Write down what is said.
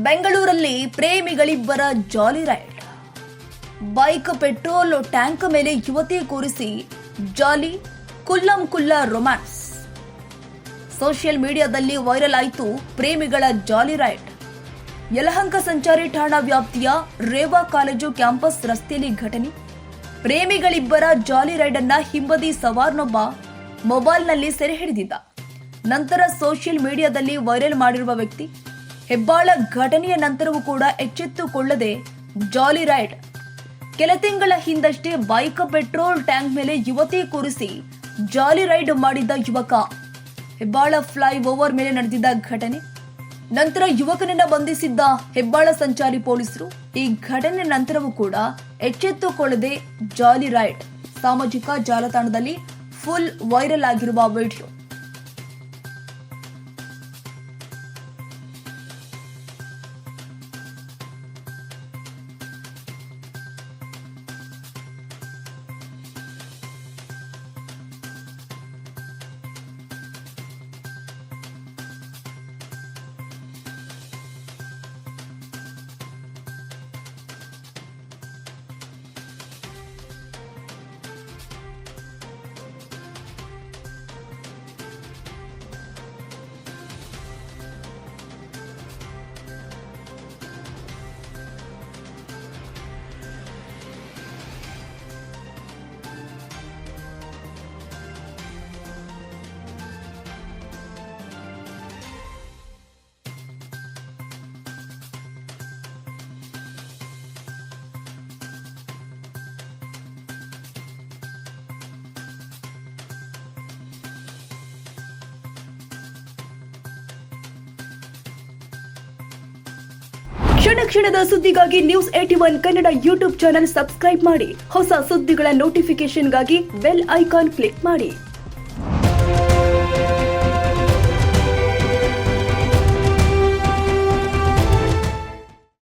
ಬೆಂಗಳೂರಲ್ಲಿ ಪ್ರೇಮಿಗಳಿಬ್ಬರ jolly ride. Bike petrol tank ಮೇಲೆ ಯುವತಿ ಕೂರಿಸಿ ಜಾಲಿ ಕುಲ್ಲಂ ಕುಲ್ಲ ರೊಮ್ಯಾನ್ಸ್. ಸೋಷಿಯಲ್ ಮೀಡಿಯಾದಲ್ಲಿ ವೈರಲ್ ಆಯಿತು ಪ್ರೇಮಿಗಳ ಜಾಲಿ ರೈಡ್. ಯಲಹಂಕ ಸಂಚಾರಿ ಠಾಣಾ ವ್ಯಾಪ್ತಿಯ ರೇವಾ ಕಾಲೇಜು ಕ್ಯಾಂಪಸ್ ರಸ್ತೆಯಲ್ಲಿ ಘಟನೆ. ಪ್ರೇಮಿಗಳಿಬ್ಬರ ಜಾಲಿ ರೈಡ್ ಅನ್ನ ಹಿಂಬದಿ ಸವಾರನೊಬ್ಬ ಮೊಬೈಲ್ನಲ್ಲಿ ಸೆರೆ ಹಿಡಿದಿದ್ದ. ನಂತರ ಸೋಷಿಯಲ್ ಮೀಡಿಯಾದಲ್ಲಿ ವೈರಲ್ ಮಾಡಿರುವ ವ್ಯಕ್ತಿ ಹೆಬ್ಬಾಳ ಘಟನೆಯ ನಂತರವೂ ಕೂಡ ಎಚ್ಚೆತ್ತುಕೊಳ್ಳದೆ ಜಾಲಿ ರೈಡ್. ಕೆಲ ತಿಂಗಳ ಹಿಂದಷ್ಟೇ ಬೈಕ್ ಪೆಟ್ರೋಲ್ ಟ್ಯಾಂಕ್ ಮೇಲೆ ಯುವತಿ ಕೂರಿಸಿ ಜಾಲಿ ರೈಡ್ ಮಾಡಿದ್ದ ಯುವಕ. ಹೆಬ್ಬಾಳ ಫ್ಲೈ ಓವರ್ ಮೇಲೆ ನಡೆದಿದ್ದ ಘಟನೆ. ನಂತರ ಯುವಕನನ್ನ ಬಂಧಿಸಿದ್ದ ಹೆಬ್ಬಾಳ ಸಂಚಾರಿ ಪೊಲೀಸರು. ಈ ಘಟನೆ ನಂತರವೂ ಕೂಡ ಎಚ್ಚೆತ್ತುಕೊಳ್ಳದೆ ಜಾಲಿ ರೈಡ್. ಸಾಮಾಜಿಕ ಜಾಲತಾಣದಲ್ಲಿ ಫುಲ್ ವೈರಲ್ ಆಗಿರುವ ವಿಡಿಯೋ. ಕ್ಷಣ ಕ್ಷಣದ ಸುದ್ದಿಗಾಗಿ News81 Kannada YouTube channel subscribe ಮಾಡಿ. ಹೊಸ ಸುದ್ದಿಗಳ ನೋಟಿಫಿಕೇಶನ್ಗಾಗಿ ಬೆಲ್ ಐಕಾನ್ ಕ್ಲಿಕ್ ಮಾಡಿ.